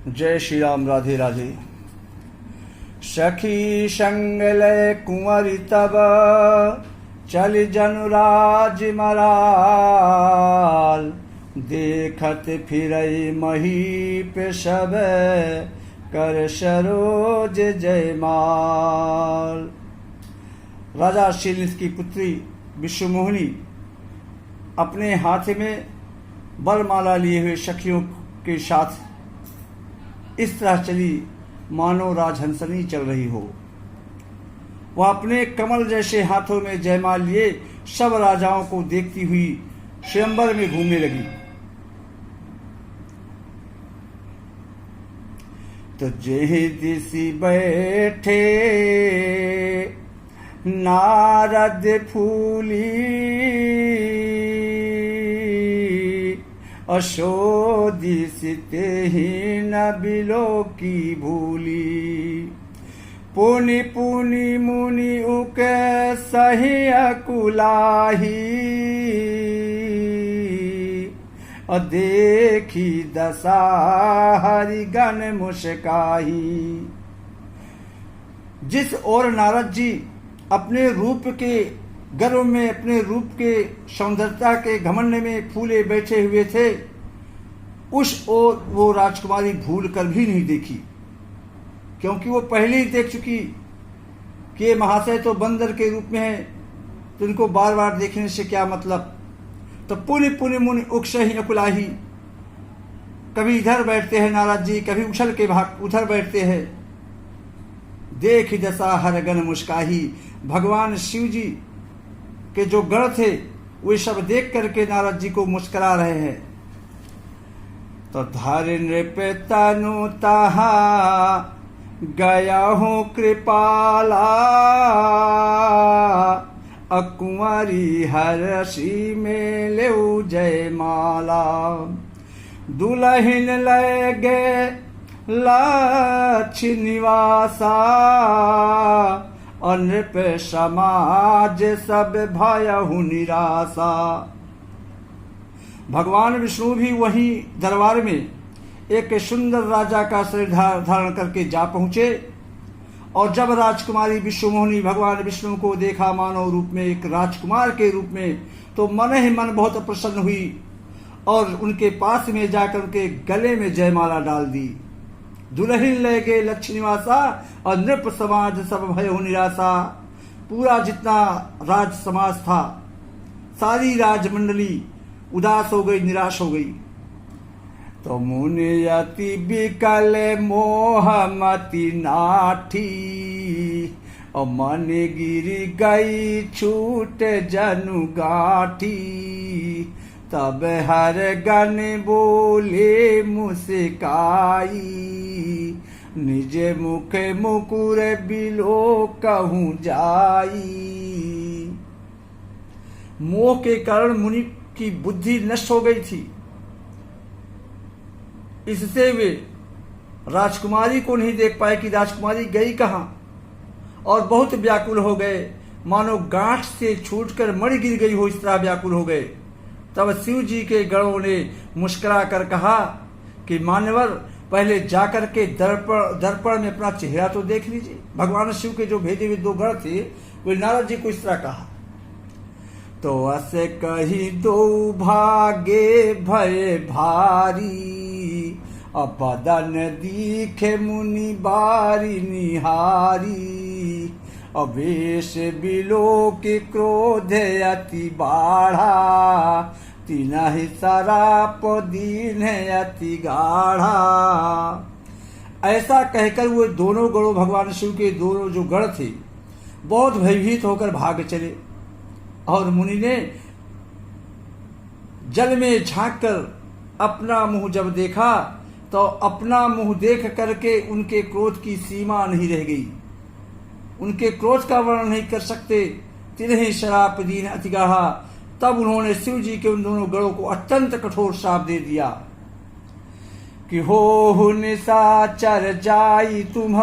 जय श्री राम। राधे राधे। सखी संग लय कुंवरी तब चल जनुराज मराल, देखत फिरई महीप सब कर सरोज जयमाल। राजा शीलिस की पुत्री विश्वमोहिनी अपने हाथ में बरमाला लिए हुए सखियों के साथ इस तरह चली मानो राजहंसनी चल रही हो। वह अपने कमल जैसे हाथों में जयमाल लिए सब राजाओं को देखती हुई स्वयंवर में घूमने लगी। तो जेहि दिसी बैठे नारद फूली, अशोदिसिते ही न बिलो की भूली। पुनि पुनि मुनि उके सही अकुलाही, देखी दशा हरिगण मुस्काही। जिस ओर नारद जी अपने रूप के गर्व में, अपने रूप के सौंदर्यता के घमंड में फूले बैठे हुए थे, उस ओर वो राजकुमारी भूल कर भी नहीं देखी, क्योंकि वो पहले ही देख चुकी कि ये महाशय तो बंदर के रूप में है, तो इनको बार बार देखने से क्या मतलब। तो पुनि पुनि मुनि उकसहि अकुलाही, कभी इधर बैठते हैं नारद जी, कभी उछल के भाग उधर बैठते हैं। देख दशा हर गण मुस्काही, भगवान शिव जी के जो गण थे वे सब देख करके नारद जी को मुस्कुरा रहे हैं। तो धरि नृप तनु तहा गया हूँ कृपाला, अकुंवरी हर्षि में लेऊ जयमाला। दुल्हन ले गे लक्ष्य निवासा, नृप समाज सब भयहु निराशा। भगवान विष्णु भी वहीं दरबार में एक सुंदर राजा का शरीर धारण करके जा पहुंचे, और जब राजकुमारी विश्वमोहिनी भगवान विष्णु को देखा मानव रूप में, एक राजकुमार के रूप में, तो मन ही मन बहुत प्रसन्न हुई और उनके पास में जाकर के गले में जयमाला डाल दी। दुल्हन ले गए लक्ष्य निवासा, और नृप समाज सब भयहु निराशा। पूरा जितना राज समाज था, सारी राजमंडली उदास हो गई, निराश हो गई। तो मुनि अति बिकल मोहमति नाठी, और मन गिरी गई छूट जनु गाठी। तब हर गण बोले मुस्काई, निज मुख मुकुर बिलो कहूँ जाई। मोह के कारण मुनि की बुद्धि नष्ट हो गई थी, इससे वे राजकुमारी को नहीं देख पाए कि राजकुमारी गई कहाँ, और बहुत व्याकुल हो गए, मानो गांठ से छूटकर मणि गिर गई हो, इस तरह व्याकुल हो गए। तब शिव जी के गणों ने मुस्कुरा कर कहा कि मान्यवर, पहले जाकर के दर्पण में अपना चेहरा तो देख लीजिए। भगवान शिव के जो भेजे हुए दो गण थे, वे नारद जी को इस तरह कहा। तो असे कही दो भागे भय भारी, अपदन दीखे मुनि बारी निहारी। अवेश बिलो के क्रोध अति बाढ़ा, तिनहि सराप दीन अति गाढ़ा। ऐसा कहकर वो दोनों गणों, भगवान शिव के दोनों जो गण थे, बहुत भयभीत होकर भाग चले। और मुनि ने जल में झांक कर अपना मुंह जब देखा, तो अपना मुंह देख करके उनके क्रोध की सीमा नहीं रह गई। उनके क्रोध का वर्णन नहीं कर सकते। तिन्हि शराप दीन अति गाढ़ा। तब उन्होंने शिव जी के उन दोनों गणों को अत्यंत कठोर शाप दे दिया कि हो निशाचर जाई तुम,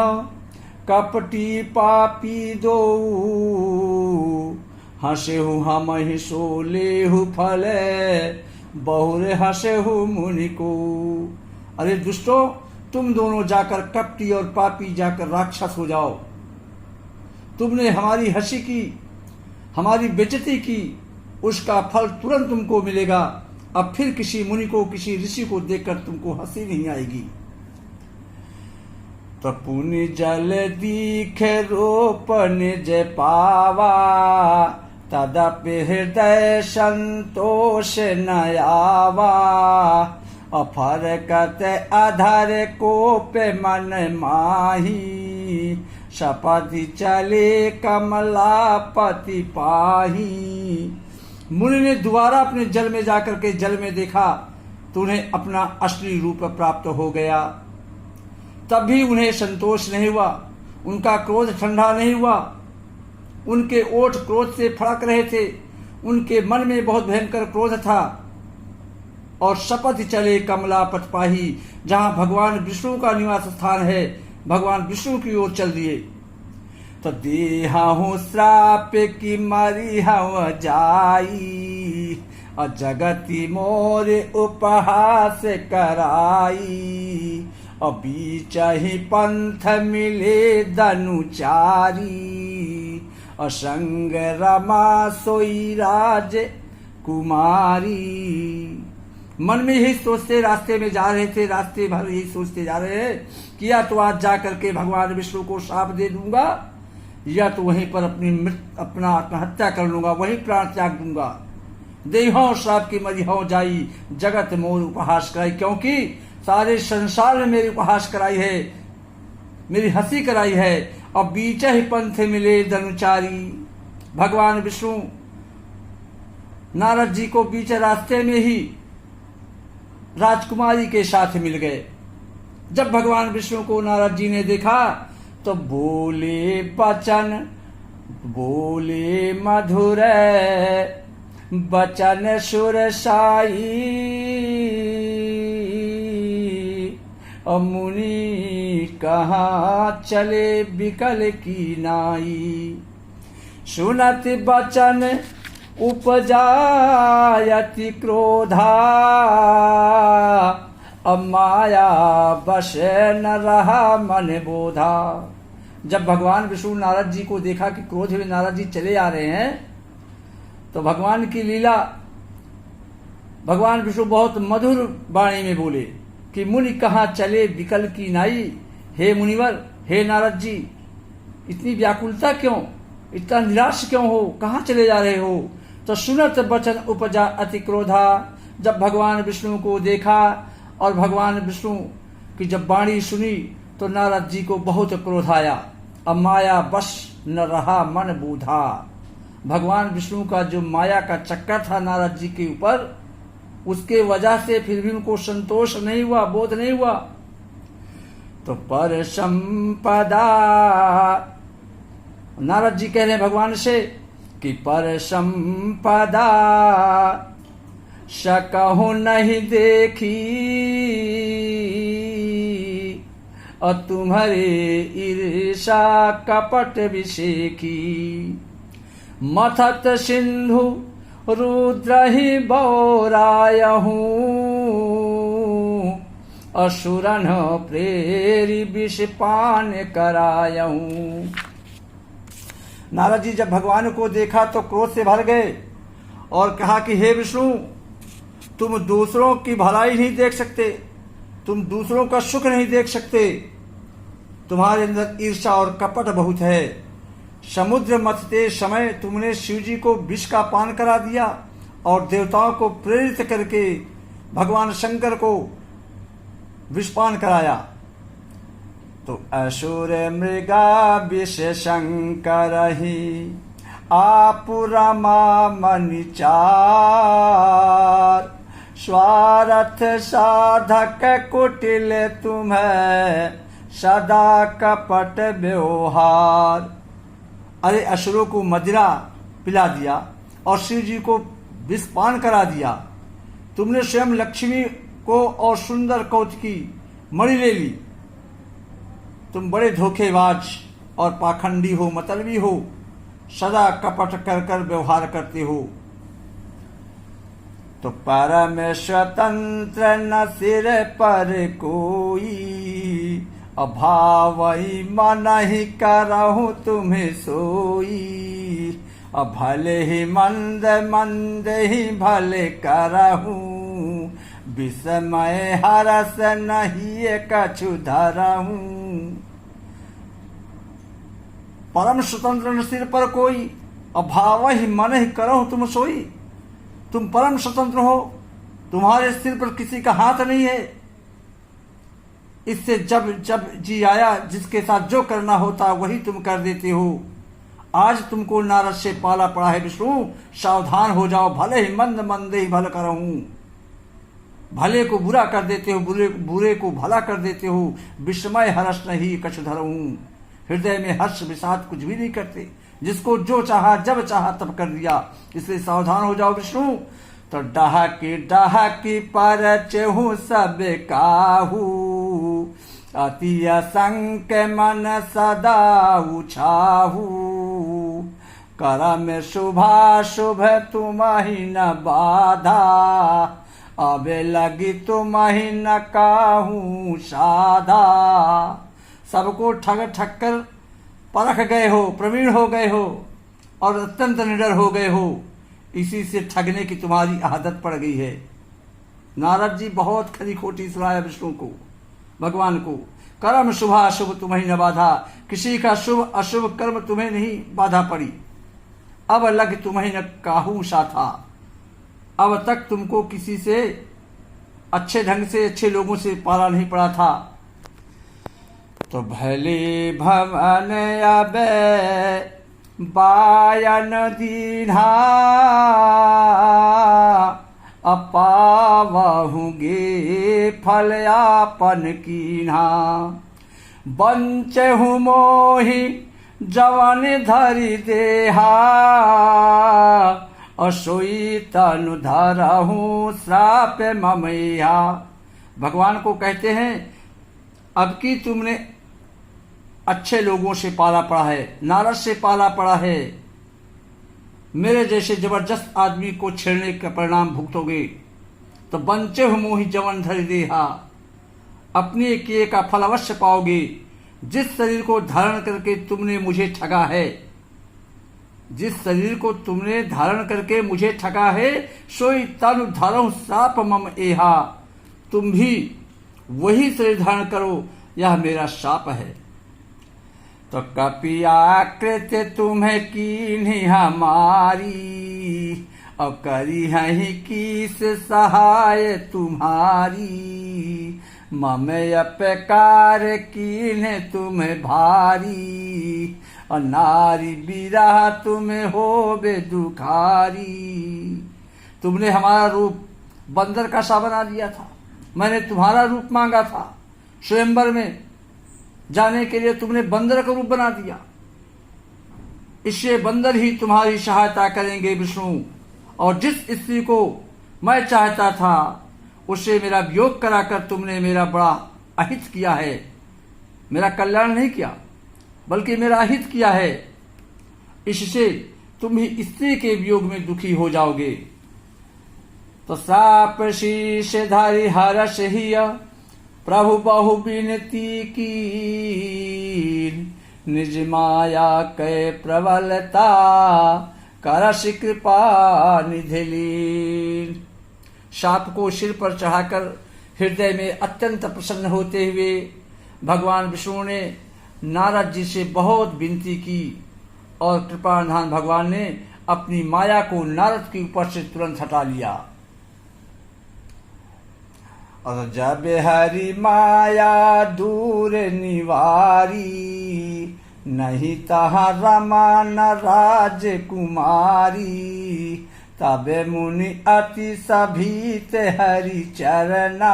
कपटी पापी दो। हंसेहु हम ही सोलेहु फले, बहुरे हंसेहु मुनि को। अरे दुष्टों, तुम दोनों जाकर कपटी और पापी जाकर राक्षस हो जाओ। तुमने हमारी हंसी की, हमारी बेइज्जती की, उसका फल तुरंत तुमको मिलेगा। अब फिर किसी मुनि को, किसी ऋषि को देखकर तुमको हंसी नहीं आएगी। तो पुनि जल दीखे रूप निज पावा, तदपि हृदय संतोष न आवा। अफरकत अधर कोप मन माही, शपथि चले कमलापति पाही। मुनि ने दोबारा अपने जल में जाकर के जल में देखा तो उन्हें अपना असली रूप प्राप्त हो गया। तब भी उन्हें संतोष नहीं हुआ, उनका क्रोध ठंडा नहीं हुआ। उनके ओठ क्रोध से फड़क रहे थे, उनके मन में बहुत भयंकर क्रोध था। और शपथ चले कमलापत पाही, जहां भगवान विष्णु का निवास स्थान है, भगवान विष्णु की ओर चल दिए। तो देहा हूँ श्राप की मरी हव जाई, और जगति मोर उपहास कराई। और बीच ही पंथ मिले धनुचारी, और संग रमा सोई राज कुमारी। मन में यही सोचते रास्ते में जा रहे थे, रास्ते भर यही सोचते जा रहे हैं कि या तो आज जा करके भगवान विष्णु को शाप दे दूंगा, या तो वहीं पर अपना आत्महत्या कर लूंगा, वहीं प्राण त्याग दूंगा। देहो श्राप की मरी हो जाई, जगत मोर उपहास कराई। क्योंकि सारे संसार में मेरी उपहास कराई है, मेरी हंसी कराई है। और बीच ही पंथ मिले धनुचारी, भगवान विष्णु नारद जी को बीच रास्ते में ही राजकुमारी के साथ मिल गए। जब भगवान विष्णु को नारद जी ने देखा तो बोले बचन, बोले मधुर बचन सुरसाई। मुनि कहाँ चले बिकल की नाई, सुनत बचन उपजायति क्रोधा। माया बस न रहा मन बोधा। जब भगवान विष्णु नारद जी को देखा कि क्रोध में नारद जी चले आ रहे हैं, तो भगवान की लीला, भगवान विष्णु बहुत मधुर वाणी में बोले कि मुनि कहाँ चले विकल की नाई। हे मुनिवर, हे नारद जी, इतनी व्याकुलता क्यों, इतना निराश क्यों हो, कहाँ चले जा रहे हो। तो सुनत बचन उपजा अति क्रोधा। जब भगवान विष्णु को देखा और भगवान विष्णु की जब वाणी सुनी तो नारद जी को बहुत क्रोध आया। अब माया बस न रहा मन बूधा। भगवान विष्णु का जो माया का चक्कर था नारद जी के ऊपर, उसके वजह से फिर भी उनको संतोष नहीं हुआ, बोध नहीं हुआ। तो पर संपदा, नारद जी कह रहे हैं भगवान से कि पर संपदा सकहु नहीं देखी। और तुम्हारे ईर्षा कपट विषेखी। मथत सिंधु रुद्र ही बौरायहूँ। असुरन प्रेरी विषपान करायहूँ। नारद जी जब भगवान को देखा तो क्रोध से भर गए और कहा कि हे विष्णु, तुम दूसरों की भलाई नहीं देख सकते, तुम दूसरों का सुख नहीं देख सकते, तुम्हारे अंदर ईर्षा और कपट बहुत है। समुद्र मथते समय तुमने शिव जी को विष का पान करा दिया और देवताओं को प्रेरित करके भगवान शंकर को विषपान कराया। तो असुर मृगा विष शंकर ही आप रमा मनि चार। स्वार्थ साधक कुटिल तुम्हें सदा कपट व्यवहार। अरे असुरों को मदिरा पिला दिया और शिव जी को विषपान करा दिया। तुमने स्वयं लक्ष्मी को और सुंदर कौतुकी मणि ले ली। तुम बड़े धोखेबाज और पाखंडी हो, मतलबी हो, सदा कपट कर कर व्यवहार करते हो। तो परम स्वतंत्र न सिर पर कोई। अभावई मन ही करहूँ तुम्हें सोई, भले ही मंद मंद ही भले करहूँ, विस्मय हरस नहीं कछु धरहूँ। परम स्वतंत्र सिर पर कोई, अभाव ही मन ही करहु तुम सोई। तुम परम स्वतंत्र हो, तुम्हारे सिर पर किसी का हाथ नहीं है। इससे जब जब जी आया, जिसके साथ जो करना होता वही तुम कर देते हो। आज तुमको नारद से पाला पड़ा है विष्णु, सावधान हो जाओ। भले ही मंद मंद ही भल करहूं, भले को बुरा कर देते हो, बुरे को भला कर देते हो। विस्मय हर्ष नहीं कछु धरहूं, हृदय में हर्ष विषाद कुछ भी नहीं करते। जिसको जो चाहा जब चाहा तब कर दिया, इसलिए सावधान हो जाओ विष्णु। तो डहकी पर चहु सब काहू, अति असंक मन सदा उछाहू। करम शुभाशुभ तुम्हि न बाधा, अबे लगी तुम्हि न काहू साधा। सबको ठग ठग कर परख गए हो, प्रवीण हो गए हो और अत्यंत निडर हो गए हो। इसी से ठगने की तुम्हारी आदत पड़ गई है। नारद जी बहुत खरी खोटी सुनाया विष्णु को, भगवान को। कर्म शुभाशुभ तुम्हें न बाधा, किसी का शुभ अशुभ कर्म तुम्हें नहीं बाधा पड़ी। अब लग तुम्हें न काहू साथा, अब तक तुमको किसी से अच्छे ढंग से अच्छे लोगों से पाला नहीं पड़ा था। तो भले भवन अबे बायन दीन्हा, अपावहुगे फल आपन कीन्हा। बंचहु मोहि जवन धरि देहा, असोई तनु धरहूँ श्राप ममैया। भगवान को कहते हैं, अब की तुमने अच्छे लोगों से पाला पड़ा है, नारद से पाला पड़ा है। मेरे जैसे जबरदस्त आदमी को छेड़ने का परिणाम भुगतोगे। तो बंचे हो मोहि जवन धरि देहा, अपने किए का फल अवश्य पाओगे। जिस शरीर को धारण करके तुमने मुझे ठगा है, जिस शरीर को तुमने धारण करके मुझे ठगा है, सोई तनु धरहूं श्राप मम एहा। तुम भी वही शरीर धारण करो, यह मेरा शाप है। तो कपियाकृत तुम्हें कीन्ही हमारी, और करी हहीं किस सहाय तुम्हारी। मम अपकार कीन्हे तुम्हें भारी, और नारी बिरह तुम्हें होबे दुखारी। तुमने हमारा रूप बंदर का सा बना दिया था, मैंने तुम्हारा रूप मांगा था। स्वयंवर में जाने के लिए तुमने बंदर का रूप बना दिया। इससे बंदर ही तुम्हारी सहायता करेंगे विष्णु। और जिस स्त्री को मैं चाहता था, उससे मेरा वियोग कराकर तुमने मेरा बड़ा अहित किया है। मेरा कल्याण नहीं किया, बल्कि मेरा अहित किया है। इससे तुम भी स्त्री के वियोग में दुखी हो जाओगे। तो साप शीश धारी हरष हिया, प्रभु बहु विनती की। निज माया कै प्रबलता, करश कृपा निधि लीन। साप को सिर पर चढ़ाकर हृदय में अत्यंत प्रसन्न होते हुए भगवान विष्णु ने नारद जी से बहुत विनती की, और कृपानिधान भगवान ने अपनी माया को नारद के ऊपर से तुरंत हटा लिया। और जब हरि माया दूर निवारी, नहीं तहाँ रमा न राजकुमारी। तबे मुनि अति सभीत हरि चरना,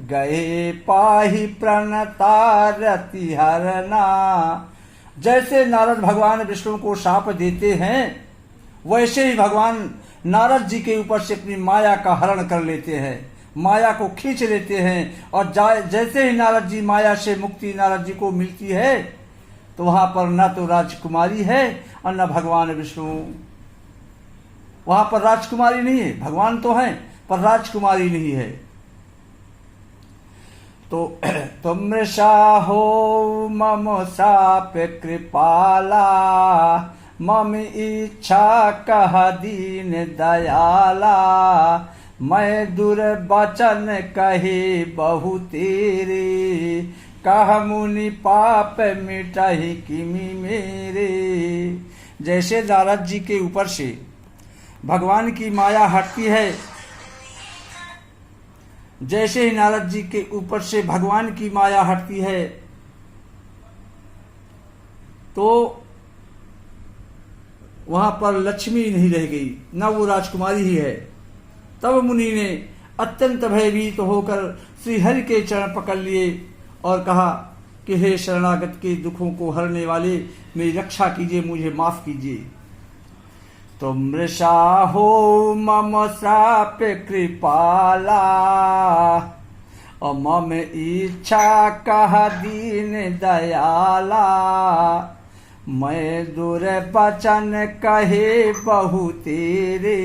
गए पाही प्रणतारति हरना। जैसे नारद भगवान विष्णु को शाप देते हैं, वैसे ही भगवान नारद जी के ऊपर से अपनी माया का हरण कर लेते हैं, माया को खींच लेते हैं। और जैसे ही नारद जी माया से मुक्ति नारद जी को मिलती है, तो वहां पर न तो राजकुमारी है और न भगवान विष्णु। वहां पर राजकुमारी नहीं है, भगवान तो है पर राजकुमारी नहीं है। तो तुम हो मम साप कृपाला, मम इच्छा कह दीन दयाला, मैं दुर्वचन कहे बहु तेरे, कह मुनि पाप मिटाही किमि मेरे। जैसे नारद जी के ऊपर से भगवान की माया हटती है, जैसे ही नारद जी के ऊपर से भगवान की माया हटती है तो वहां पर लक्ष्मी नहीं रह गई, न वो राजकुमारी ही है। तब मुनि ने अत्यंत भयभीत होकर श्री हरि के चरण पकड़ लिए और कहा कि हे शरणागत के दुखों को हरने वाले, मेरी रक्षा कीजिए, मुझे माफ कीजिए। तुम हो मम साप कृपाला, और मम इच्छा कह दीन दयाला, मैं दुर्वचन कहे बहु तेरे,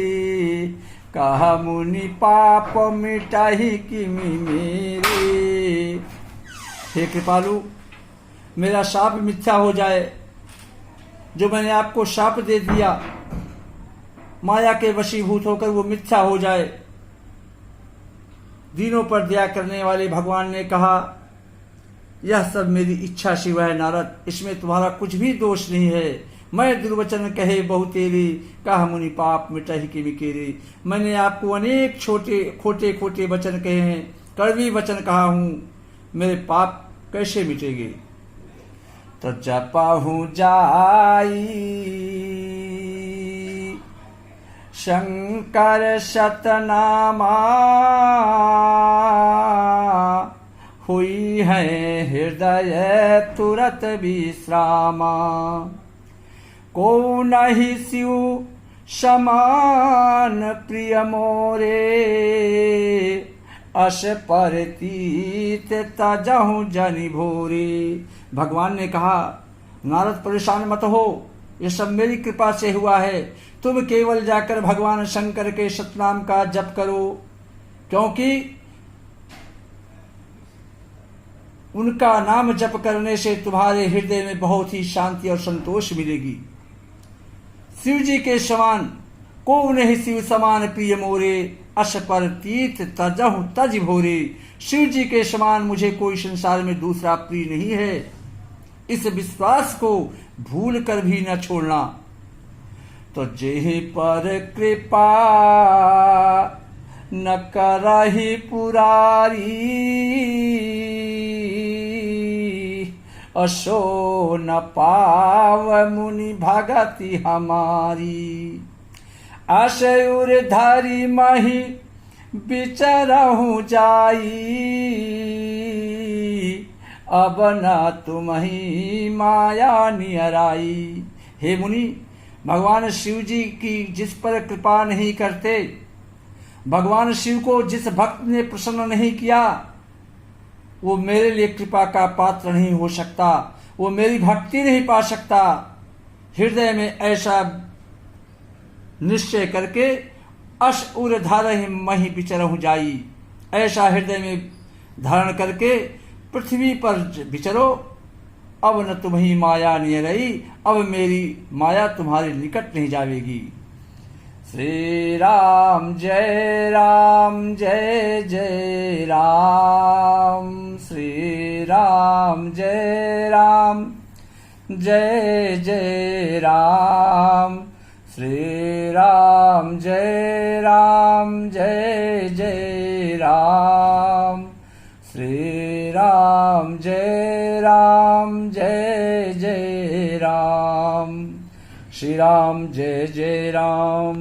कह मुनि पाप मिटाही किमि मेरे। हे कृपालु, मेरा शाप मिथ्या हो जाए, जो मैंने आपको शाप दे दिया माया के वशीभूत होकर वो मिथ्या हो जाए। दीनों पर दया करने वाले भगवान ने कहा, यह सब मेरी इच्छा शिव है नारद, इसमें तुम्हारा कुछ भी दोष नहीं है। मैं दुर्वचन कहे बहु तेरे, कह मुनि पाप मिटाही किमि केरे। मैंने आपको अनेक खोटे खोटे वचन कहे हैं, कड़वी वचन कहा हूं, मेरे पाप कैसे मिटेंगे। तो जपहु जाई शंकर शतनामा, हुई है हृदय तुरत विश्रामा। को नहीं शिव समान प्रिय मोरे, अस परतीत तजहु जनि भोरे। भगवान ने कहा, नारद परेशान मत हो, ये सब मेरी कृपा से हुआ है। तुम केवल जाकर भगवान शंकर के सतनाम का जप करो, क्योंकि उनका नाम जप करने से तुम्हारे हृदय में बहुत ही शांति और संतोष मिलेगी। शिव जी के समान को नहीं शिव समान प्रिय मोरे, अस पर तीर्थ तजहु तज भोरे। शिव जी के समान मुझे कोई संसार में दूसरा प्रिय नहीं है, इस विश्वास को भूल कर भी न छोड़ना। तो जेहि पर कृपा न करहि पुरारी, असो न पाव मुनि भगति हमारी। आशयुर धरि मही बिचरहु जाई, अब न तुम्ही माया नियराई। हे मुनि, भगवान शिव जी की जिस पर कृपा नहीं करते, भगवान शिव को जिस भक्त ने प्रसन्न नहीं किया, वो मेरे लिए कृपा का पात्र नहीं हो सकता, वो मेरी भक्ति नहीं पा सकता। हृदय में ऐसा निश्चय करके अश उर धारहि मही विचरहु जाई, ऐसा हृदय में धारण करके पृथ्वी पर विचरो। अब न तुम्ही माया नियरई, अब मेरी माया तुम्हारे निकट नहीं जावेगी। श्री राम जय जय राम, श्री राम जय जय राम, श्री राम जय जय राम, श्री राम जय जय राम, श्री राम जय जय राम।